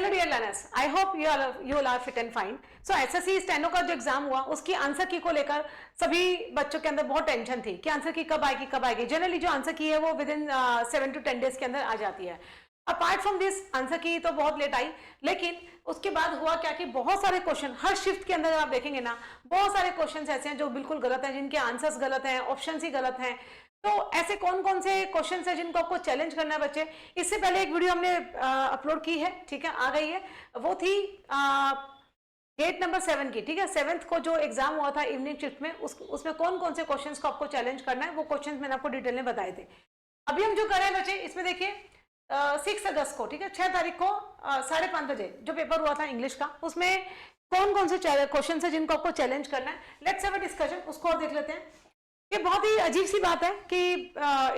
Hello dear learners, I hope you all are fit and fine. So SSC steno का जो exam हुआ उसकी answer की को लेकर सभी बच्चों के अंदर बहुत टेंशन थी कि आंसर की कब आएगी कब आएगी। जनरली जो आंसर की है वो विद इन 7 to 10 डेज के अंदर आ जाती है। अपार्ट फ्रॉम दिस आंसर की तो बहुत लेट आई, लेकिन उसके बाद हुआ क्या कि बहुत सारे क्वेश्चन हर शिफ्ट के अंदर आप देखेंगे ना, बहुत सारे क्वेश्चन ऐसे हैं जो बिल्कुल गलत हैं, जिनके आंसर्स गलत हैं, ऑप्शन ही गलत हैं। तो ऐसे कौन कौन से क्वेश्चन है जिनको आपको चैलेंज करना है बच्चे। इससे पहले एक वीडियो हमने अपलोड की है, ठीक है, आ गई है। वो थी गेट नंबर 7 की, ठीक है। 7th को जो एग्जाम हुआ था इवनिंग शिफ्ट में, उसमें कौन कौन से क्वेश्चंस को आपको चैलेंज करना है, वो क्वेश्चंस मैंने आपको डिटेल में बताए थे। अभी हम जो कर रहे हैं बच्चे, इसमें देखिए 6 अगस्त को, ठीक है, 6 तारीख को 5:30 बजे जो पेपर हुआ था इंग्लिश का, उसमें कौन कौन से क्वेश्चन है जिनको आपको चैलेंज करना है। लेट्स हैव अ डिस्कशन, उसको और देख लेते हैं। ये बहुत ही अजीब सी बात है कि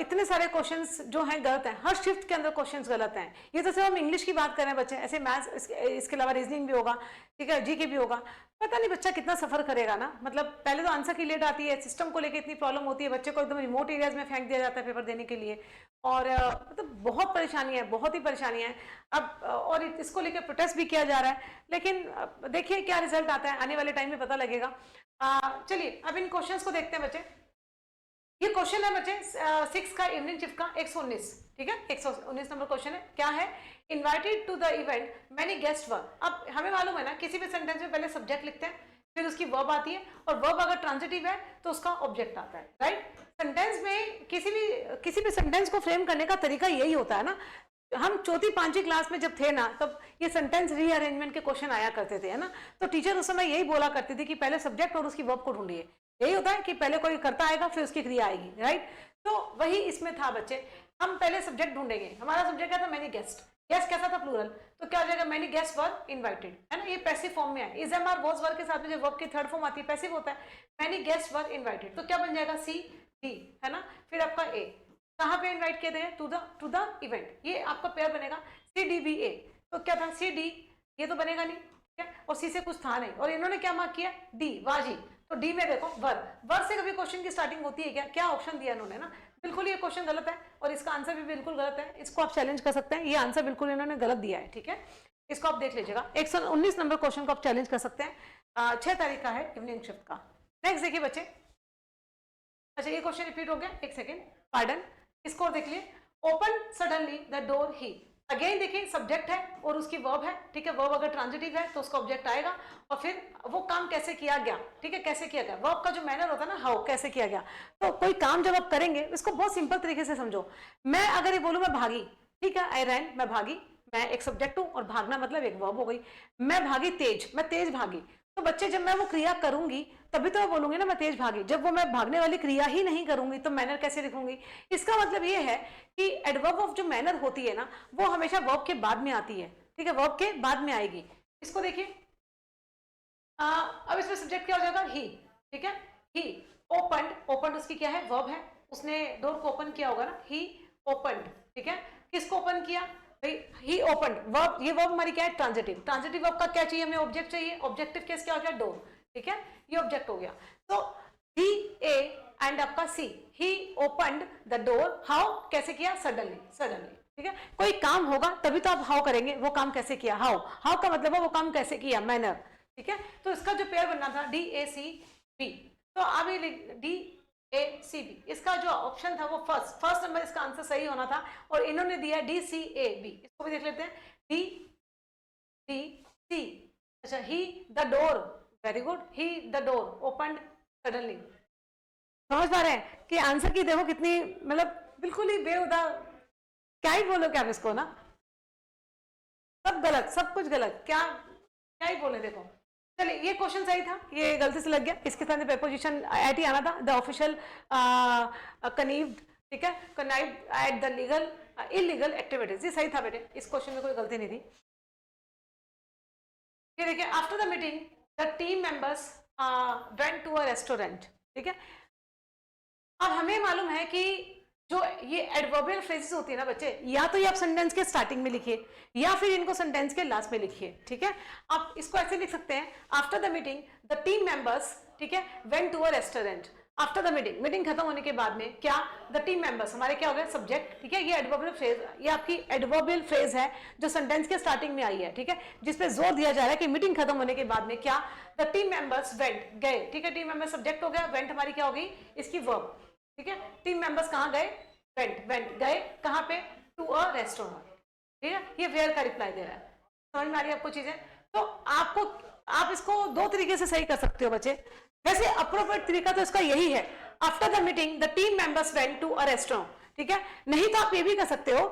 इतने सारे क्वेश्चंस जो हैं गलत हैं, हर शिफ्ट के अंदर क्वेश्चंस गलत हैं। ये तो सिर्फ हम इंग्लिश की बात कर रहे हैं बच्चे, ऐसे मैथ्स इसके अलावा रीजनिंग भी होगा, ठीक है, जीके भी होगा। पता नहीं बच्चा कितना सफर करेगा ना। मतलब पहले तो आंसर की लेट आती है, सिस्टम को लेकर इतनी प्रॉब्लम होती है, बच्चे को एकदम रिमोट एरियाज में फेंक दिया जाता है पेपर देने के लिए, और मतलब बहुत परेशानी है, बहुत ही परेशानी है। अब और इसको लेकर प्रोटेस्ट भी किया जा रहा है, लेकिन देखिए क्या रिजल्ट आता है, आने वाले टाइम में पता लगेगा। चलिए अब इन क्वेश्चन को देखते हैं बच्चे। ये क्वेश्चन है बच्चे 6 का इवनिंग शिफ्ट का 119, ठीक है, 119 नंबर क्वेश्चन है। क्या है? Invited to the event many guest were. अब हमें मालूम है ना, किसी भी सेंटेंस में पहले सब्जेक्ट लिखते हैं, फिर उसकी वर्ब आती है, और वर्ब अगर ट्रांजिटिव है तो उसका ऑब्जेक्ट आता है, राइट। सेंटेंस में किसी भी सेंटेंस को फ्रेम करने का तरीका यही होता है ना। हम चौथी पांचवी क्लास में जब थे ना, तब ये सेंटेंस रीअरेंजमेंट के क्वेश्चन आया करते थे, है ना। तो टीचर उस समय यही बोला करती थी कि पहले सब्जेक्ट और उसकी वर्ब को ढूंढिए। यही होता है कि पहले कोई करता आएगा फिर उसकी क्रिया आएगी, राइट। तो वही इसमें था बच्चे, हम पहले सब्जेक्ट ढूंढेंगे। हमारा सब्जेक्ट क्या था? Many guest. गेस्ट कैसा था? प्लूरल। तो क्या हो जाएगा? मैनी गेस्ट वर इनवाइटेड, है ना। ये पैसिव फॉर्म में है। Is am are was were के साथ में जो वर्ब की थर्ड फॉर्म आती है पैसिव होता है। मैनी गेस्ट वर इनवाइटेड, तो क्या बन जाएगा? सी डी, है ना। फिर आपका ए, कहाँ पे इनवाइट किए थे? To the event. ये आपका पेयर बनेगा सी डी बी ए। तो क्या था? सी डी, ये तो बनेगा नहीं, ठीक है, और सी से कुछ था नहीं, और इन्होंने क्या मार्क किया? डी, वाजी। तो डी में देखो वर से कभी क्वेश्चन की स्टार्टिंग होती है क्या? क्या ऑप्शन दिया इन्होंने ना, बिल्कुल ये क्वेश्चन गलत है, और इसका आंसर भी बिल्कुल गलत है। इसको आप चैलेंज कर सकते हैं, ये आंसर बिल्कुल इन्होंने गलत दिया है, ठीक है। इसको आप देख लीजिएगा। 119 नंबर क्वेश्चन को आप चैलेंज कर सकते हैं। 6 तारीख का है इवनिंग शिफ्ट का। नेक्स्ट देखिए बच्चे, अच्छा ये क्वेश्चन रिपीट हो गया, एक सेकेंड, पार्डन। इसको देख लिए। Open suddenly the door he. Again देखिए सब्जेक्ट है और उसकी वर्ब है, ठीक है। वर्ब अगर ट्रांजिटिव है तो उसका ऑब्जेक्ट आएगा, और फिर वो काम कैसे किया गया, ठीक है, कैसे किया गया। वर्ब का जो मैनर होता है ना, हाउ, कैसे किया गया। तो कोई काम जब आप करेंगे, इसको बहुत सिंपल तरीके से समझो। मैं अगर ये बोलूं मैं भागी, ठीक है, आई रैन, मैं भागी, मैं एक सब्जेक्ट हूं, और भागना मतलब एक वर्ब हो गई। मैं भागी तेज, मैं तेज भागी। तो बच्चे जब मैं वो क्रिया करूंगी तभी तो मैं बोलूंगी ना मैं तेज भागी। जब वो मैं भागने वाली क्रिया ही नहीं करूंगी तो मैनर कैसे लिखूंगी? इसका मतलब ये है कि एडवर्ब ऑफ जो मैनर होती है ना, वो हमेशा वर्ब के बाद में आती है, ठीक है, वर्ब के बाद में आएगी। इसको देखिए, अब इसमें सब्जेक्ट क्या हो जाएगा? ही, ठीक है। ही ओपनड, ओपनड उसकी क्या है? वर्ब है, उसने डोर को ओपन किया होगा ना, ही ओपनड, ठीक है। किसको ओपन किया? ही ओपनड, वर्ब, ये वर्ब हमारी क्या है? ट्रांजिटिव। ट्रांजिटिव वर्ब का क्या चाहिए हमें? ऑब्जेक्ट चाहिए। ऑब्जेक्टिव केस क्या हो गया? डोर, ठीक है, ये ऑब्जेक्ट हो गया। तो ही ए एंड आपका सी, ही ओपनड द डोर, हाउ, कैसे किया? सडनली, सडनली, ठीक है। कोई काम होगा तभी तो आप हाउ करेंगे, वो काम कैसे किया, हाउ। हाउ का मतलब है वो काम कैसे किया, मैनर, ठीक है। तो इसका जो पेयर बनना था डी ए सी बी, तो अब ये डी ए सी बी, इसका जो ऑप्शन था वो फर्स्ट नंबर इसका आंसर सही होना था, और इन्होंने दिया डी सी ए बी। इसको भी देख लेते हैं, डी डी सी। अच्छा, he the door, very good, he the door opened suddenly. समझ पा रहे हैं कि आंसर की देखो कितनी, मतलब बिल्कुल ही बेहुदा, क्या ही बोलो क्या इसको ना, सब गलत, सब कुछ गलत, क्या क्या ही बोले। देखो चलिए, ये क्वेश्चन सही था, ये गलती से लग गया। इसके साथ प्रीपोजिशन एट ही आना था, द ऑफिशियल कनीव्ड, ठीक है, connived at the legal illegal activities, ये सही था बेटे, इस क्वेश्चन में कोई गलती नहीं थी। ये देखिए, after the meeting the team members went to a restaurant, ठीक है। अब हमें मालूम है कि जो ये एडवर्बियल फ्रेजेस होती है ना बच्चे, या तो ये आप सेंटेंस के स्टार्टिंग में लिखिए या फिर इनको सेंटेंस के लास्ट में लिखिए, ठीक है। आप इसको ऐसे लिख सकते हैं, after the meeting the team members, ठीक है, went to a restaurant. After the meeting, meeting खत्म होने के बाद में क्या, द टीम मेंबर्स, हमारे क्या हो गए सब्जेक्ट, ठीक है, ये एडवर्बियल फ्रेज, ये आपकी एडवर्बियल फ्रेज है जो सेंटेंस के स्टार्टिंग में आई है, ठीक है, जिसपे जोर दिया जा रहा है कि मीटिंग खत्म होने के बाद में क्या, द टीम मेंबर्स वेंट, गए, ठीक है, टीम मेंबर्स सब्जेक्ट हो गया, वेंट हमारी क्या हो गई इसकी वर्ब, ठीक है, टीम मेंबर्स कहाँ गए, वेंट, वेंट गए कहाँ पे, टू अ रेस्टोरेंट, ठीक है, ये वेयर का रिप्लाई दे रहा है, समझ में आ रही है आपको चीजें। तो आपको, आप इसको दो तरीके से सही कर सकते हो बच्चे, वैसे अप्रोप्रिएट तरीका तो इसका यही है, after the meeting the team members went to a restaurant, ठीक है, नहीं तो आप ये भी कर सकते हो,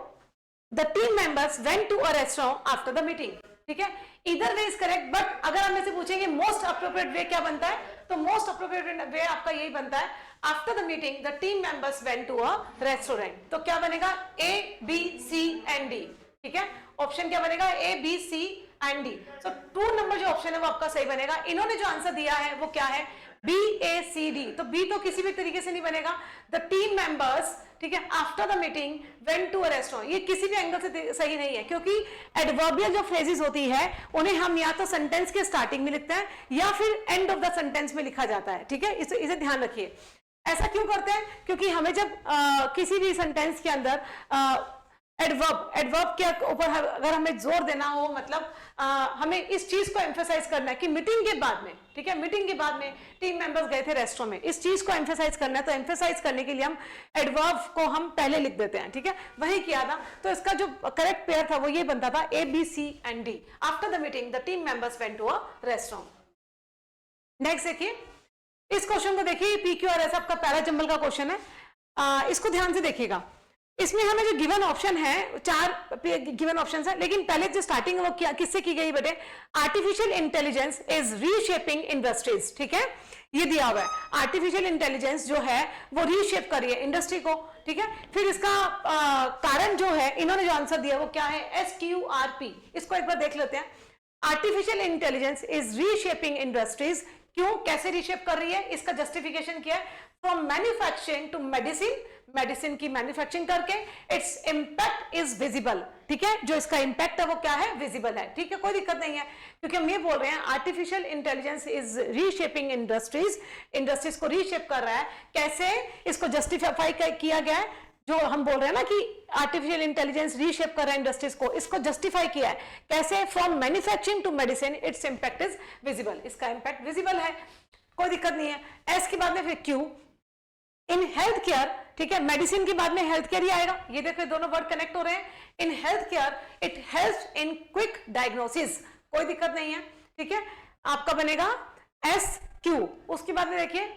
the team members went to a restaurant after the meeting, ठीक है, इधर वे इज करेक्ट, बट अगर हम में से पूछेंगे मोस्ट अप्रोप्रिएट वे क्या बनता है, तो मोस्ट अप्रोप्रिएट वे आपका यही बनता है, after the meeting the team members went to a restaurant, तो क्या बनेगा A B C and D, ठीक है, ऑप्शन क्या बनेगा A B C and D, so 2 number जो ऑप्शन है वो आपका सही बनेगा। इन्होंने जो आंसर दिया है वो क्या है, बी ए सी डी, तो बी तो किसी भी तरीके से नहीं बनेगा, द टीम मेंबर्स, ठीक है, after the meeting went to a restaurant, ये किसी भी एंगल से सही नहीं है, क्योंकि एडवर्बियल जो फ्रेजेस होती है उन्हें हम या तो सेंटेंस के स्टार्टिंग में लिखते हैं या फिर एंड ऑफ द सेंटेंस में लिखा जाता है, ठीक है, इसे ध्यान रखिए। ऐसा क्यों करते हैं, क्योंकि हमें जब किसी भी सेंटेंस के अंदर एडवर्ब के ऊपर अगर हमें जोर देना हो, मतलब हमें इस चीज को एम्फेसाइज करना है कि मीटिंग के बाद में, ठीक है, मीटिंग के बाद में टीम मेंबर्स गए थे रेस्टोरेंट में, इस चीज को एम्फेसाइज करना है, तो एम्फेसाइज करने के लिए हम एडवर्ब को हम पहले लिख देते हैं, ठीक है, वही किया था, तो इसका जो करेक्ट पेयर था वो ये बनता था A B C and D, after the meeting the team members went to a restaurant. Next देखिए, इस क्वेश्चन को देखिए, PQRS आपका पहला जंबल का क्वेश्चन है, इसको ध्यान से देखिएगा, इसमें हमें जो गिवन ऑप्शन है, 4 गिवन ऑप्शंस है, लेकिन पहले जो स्टार्टिंग है वो क्या किससे की गई बेटे, artificial intelligence is reshaping industries, ठीक है, ये दिया हुआ है, आर्टिफिशियल इंटेलिजेंस जो है वो रीशेप कर रही है इंडस्ट्री को, ठीक है, फिर इसका कारण जो है, इन्होंने जो आंसर दिया वो क्या है, SQRP, इसको एक बार देख लेते हैं, artificial intelligence is reshaping industries, क्यों, कैसे रीशेप कर रही है, इसका जस्टिफिकेशन क्या है, from manufacturing to medicine, medicine की मैन्युफैक्चरिंग करके, इट्स इंपैक्ट इज विजिबल, ठीक है, जो इसका इंपैक्ट है वो क्या है, विजिबल है, ठीक है, कोई दिक्कत नहीं है, क्योंकि हम ये बोल रहे हैं artificial intelligence is reshaping industries, industries को रीशेप कर रहा है, कैसे, इसको जस्टिफाई किया गया है, जो हम बोल रहे हैं ना कि आर्टिफिशियल इंटेलिजेंस रीशेप कर रहा है इंडस्ट्रीज को, इसको जस्टिफाई किया है कैसे, from manufacturing to medicine its impact is visible, इसका इंपैक्ट विजिबल है, कोई दिक्कत नहीं है। एस के बाद में फिर क्यू, इन हेल्थ केयर, ठीक है, मेडिसिन के बाद में हेल्थ केयर ही आएगा, ये देखो दोनों वर्ड कनेक्ट हो रहे हैं, in health care it helps in quick diagnosis, कोई दिक्कत नहीं है, ठीक है, आपका बनेगा एस क्यू। उसके बाद में देखिए,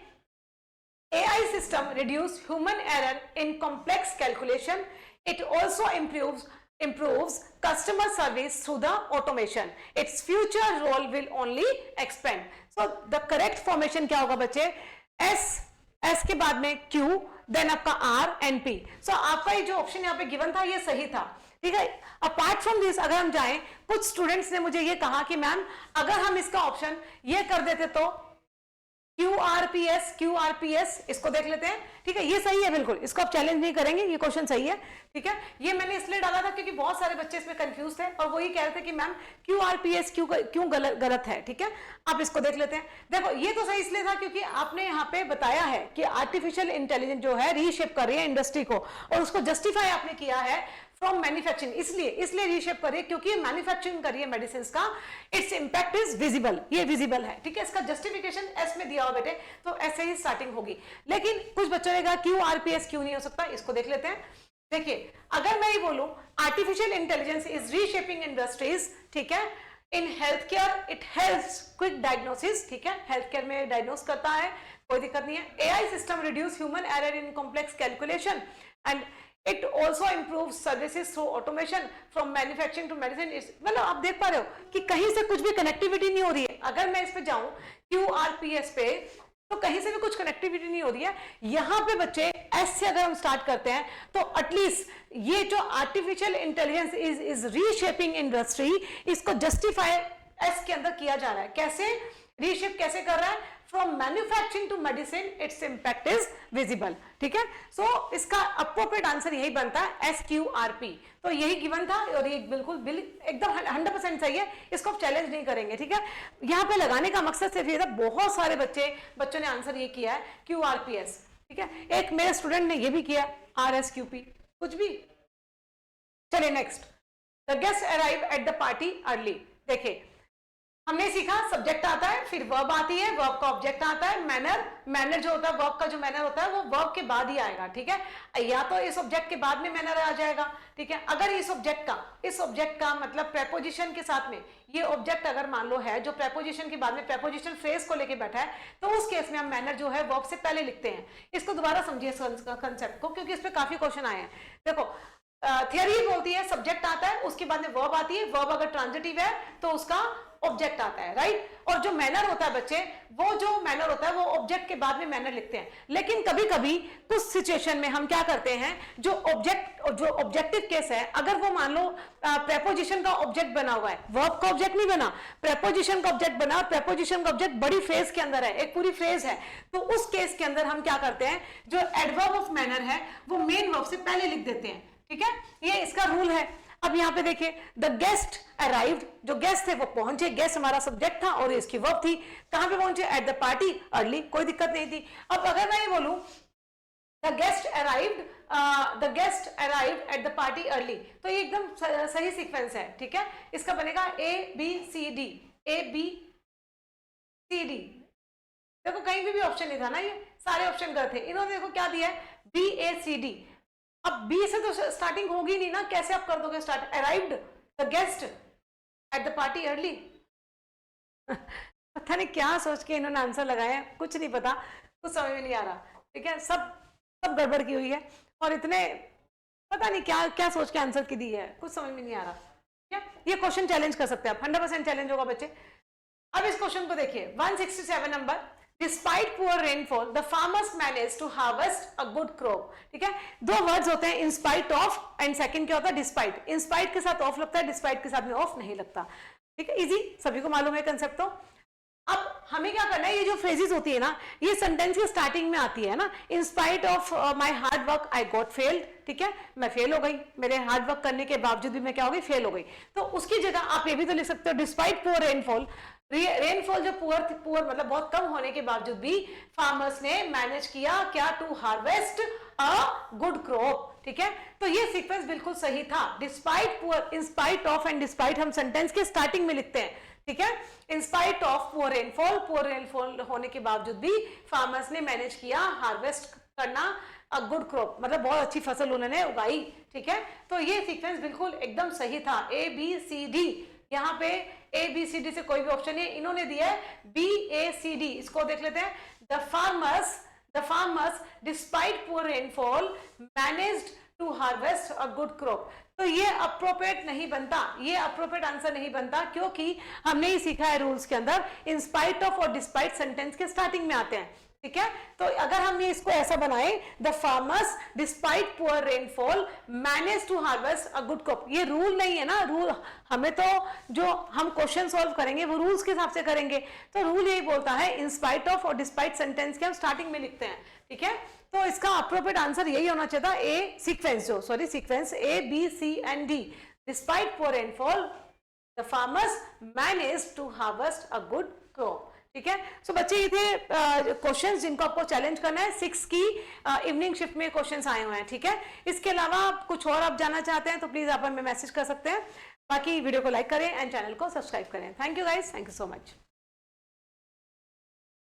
AI system reduce human error in complex calculation. It also improves customer service through the automation. Its future role will only expand. So the correct formation क्या होगा बच्चे, S के बाद में Q, then आपका R and P. So आपका ये जो ऑप्शन यहाँ पे गिवन था ये सही था, ठीक है। अपार्ट फ्रॉम दिस अगर हम जाएं, कुछ स्टूडेंट्स ने मुझे ये कहा कि मैम अगर हम इसका ऑप्शन ये कर देते तो QRPS, इसको देख लेते हैं, ठीक है, ये सही है बिल्कुल, इसको आप चैलेंज नहीं करेंगे, ये क्वेश्चन सही है, ठीक है, ये मैंने इसलिए डाला था क्योंकि बहुत सारे बच्चे इसमें कंफ्यूज थे और वो ये कह रहे थे कि मैम QRPS क्यों गलत है, ठीक है, आप इसको देख लेते हैं। देखो ये तो सही इसलिए था क्योंकि आपने यहाँ पे बताया है कि आर्टिफिशियल इंटेलिजेंस जो है रीशेप कर रही है इंडस्ट्री को, और उसको जस्टिफाई आपने किया है फ्रॉम मैन्युफैक्चरिंग, इसलिए रीशेप करिए क्योंकि ये मैन्युफैक्चरिंग करिए मेडिसिन का, इट्स इंपैक्ट इज विजिबल, ये विजिबल है, ठीक है, इसका जस्टिफिकेशन एस में दिया हुआ बेटे, तो ऐसे ही स्टार्टिंग होगी। लेकिन कुछ बच्चों ने कहा QRPS क्यों नहीं हो सकता, इसको देख लेते हैं। देखिए अगर मैं ये बोलूं artificial intelligence is reshaping industries, ठीक है, in health care it helps quick diagnosis, ठीक है, हेल्थ केयर में डायग्नोस करता है, कोई दिक्कत नहीं है। AI system reduce human error in complex calculation and it also improve services through automation from manufacturing to medicine. मतलब आप देख पा रहे हो कि कहीं से कुछ भी कनेक्टिविटी नहीं हो रही है। अगर मैं इस पे जाऊं QRPS पे तो कहीं से भी कुछ कनेक्टिविटी नहीं हो रही है। यहां पे बच्चे एस से अगर हम स्टार्ट करते हैं तो एटलीस्ट ये जो artificial intelligence is reshaping industry, इसको जस्टिफाई एस के अंदर किया जा रहा है। कैसे? रीशिफ्ट कैसे कर रहा है, from manufacturing to medicine, its impact is visible, ठीक है। सो इसका अप्रोप्रिएट आंसर यही बनता है SQRP। तो यही गिवन था और ये बिल्कुल एकदम 100% सही है, इसको आप चैलेंज नहीं करेंगे, ठीक है। यहाँ पे लगाने का मकसद सिर्फ ये था, बहुत सारे बच्चों ने आंसर ये किया है QRPS, ठीक है। एक मेरे स्टूडेंट ने ये भी किया RSQP, कुछ भी। चलिए next, the guest arrive at the party early. देखिए हमने सीखा सब्जेक्ट आता है, फिर वर्ब आती है, वर्ब का ऑब्जेक्ट आता है, मैनर जो होता है, वर्ब का जो मैनर होता है वो वर्ब के बाद ही आएगा, ठीक है। या तो इस ऑब्जेक्ट के बाद में मैनर आ जाएगा, ठीक है। अगर इस ऑब्जेक्ट का मतलब प्रेपोजिशन के साथ में ये ऑब्जेक्ट अगर मान लो है जो प्रेपोजिशन के बाद में प्रेपोजिशन फ्रेज को लेके बैठा है, तो उस केस में हम मैनर जो है वर्ब से पहले लिखते हैं। इसको दोबारा समझिए कंसेप्ट को, क्योंकि इस पे काफी क्वेश्चन आए हैं। देखो थियरी बोलती है सब्जेक्ट आता है, उसके बाद में वर्ब आती है, वर्ब अगर ट्रांजिटिव है तो उसका ऑब्जेक्ट आता है, राइट। और जो मैनर होता है बच्चे, वो जो मैनर होता है वो ऑब्जेक्ट के बाद में मैनर लिखते हैं। लेकिन कभी कभी कुछ सिचुएशन में हम क्या करते हैं, जो ऑब्जेक्टिव केस है, अगर वो मान लो प्रेपोजिशन का ऑब्जेक्ट बना हुआ है, वर्ब का ऑब्जेक्ट नहीं बना, प्रेपोजिशन का ऑब्जेक्ट बना, प्रेपोजिशन का ऑब्जेक्ट बड़ी फ्रेज के अंदर है, एक पूरी फ्रेज है, तो उस केस के अंदर हम क्या करते हैं, जो एडवर्ब ऑफ मैनर है वो मेन वर्ब से पहले लिख देते हैं, ठीक है। ये इसका रूल है। अब यहाँ पे देखिए, द गेस्ट अराइव्ड, जो गेस्ट थे वो पहुंचे, गेस्ट हमारा सब्जेक्ट था और इसकी वर्ब थी। कहां पे पहुंचे, एट द पार्टी अर्ली, कोई दिक्कत नहीं थी। अब अगर मैं ये बोलूं the guest arrived at the party early, तो ये एकदम सही सीक्वेंस है, ठीक है। इसका बनेगा ABCD। देखो कहीं भी ऑप्शन नहीं था ना, ये सारे ऑप्शन गलत थे। इन्होंने देखो क्या दिया है, BACD। अब बी से तो स्टार्टिंग होगी नहीं ना, कैसे आप कर दोगे start, arrived the guest at the party early. पता नहीं क्या सोच के इन्होंने आंसर लगाया, कुछ नहीं पता, कुछ समझ में नहीं आ रहा, ठीक है। सब गड़बड़ की हुई है, और इतने पता नहीं क्या क्या सोच के आंसर की दी है, कुछ समझ में नहीं आ रहा, ठीक है। ये क्वेश्चन चैलेंज कर सकते हैं आप, 100% चैलेंज होगा बच्चे। अब इस क्वेश्चन को देखिए, 167 number, Despite poor rainfall, the farmers managed to harvest a good crop, ठीक है। दो वर्ड्स होते हैं, in spite of and second क्या होता है, despite। in spite के साथ ऑफ लगता है, despite के साथ में ऑफ नहीं लगता, ठीक है। इजी, सभी को मालूम है कंसेप्ट। तो अब हमें क्या करना है, ये जो फ्रेजेस होती है ना, ये सेंटेंस के स्टार्टिंग में आती है ना, इन spite of my hard work I got failed, ठीक है, मैं फेल हो गई, मेरे हार्ड वर्क करने के बावजूद भी मैं क्या हो गई, फेल हो गई। तो उसकी जगह आप ये भी तो लिख सकते हो, डिस्पाइट पुअर रेनफॉल, रेनफॉल जो पुअर मतलब बहुत कम होने के बावजूद भी फार्मर्स ने मैनेज किया क्या, to harvest a good crop, ठीक है। तो ये सीक्वेंस बिल्कुल सही था, despite poor, in spite of and despite हम सेंटेंस के स्टार्टिंग में लिखते हैं, ठीक है। In spite of poor rainfall होने के बावजूद भी फार्मर्स ने मैनेज किया हार्वेस्ट करना अ गुड क्रॉप, मतलब बहुत अच्छी फसल उन्होंने उगाई, ठीक है। तो ये सीक्वेंस बिल्कुल एकदम सही था, ABCD। यहाँ पे ABCD से कोई भी ऑप्शन नहीं, इन्होंने दिया है BACD। इसको देख लेते हैं, the farmers despite poor rainfall managed to harvest a good crop. तो ये अप्रोप्रिएट नहीं बनता, ये अप्रोप्रिएट आंसर नहीं बनता, क्योंकि हमने ही सीखा है रूल्स के अंदर, इन स्पाइट ऑफ और डिस्पाइट सेंटेंस के स्टार्टिंग में आते हैं, ठीक है। तो अगर हमने इसको ऐसा बनाए, the farmers despite poor rainfall manage to harvest a good crop, ये रूल नहीं है ना, रूल हमें तो जो हम क्वेश्चन सॉल्व करेंगे वो रूल्स के हिसाब से करेंगे। तो रूल यही बोलता है, इन स्पाइट ऑफ और डिस्पाइट सेंटेंस के हम स्टार्टिंग में लिखते हैं, ठीक है। तो इसका अप्रोप्रिएट आंसर यही होना चाहिए था, sequence A B C and D, despite poor rainfall the farmers manage to harvest a good crop, ठीक है। सो बच्चे ये थे क्वेश्चंस जिनको आपको चैलेंज करना है, 6 की इवनिंग शिफ्ट में क्वेश्चंस आए हुए हैं, ठीक है। इसके अलावा आप कुछ और आप जानना चाहते हैं तो प्लीज आप हमें मैसेज कर सकते हैं। बाकी वीडियो को लाइक करें एंड चैनल को सब्सक्राइब करें। Thank you guys, thank you so much.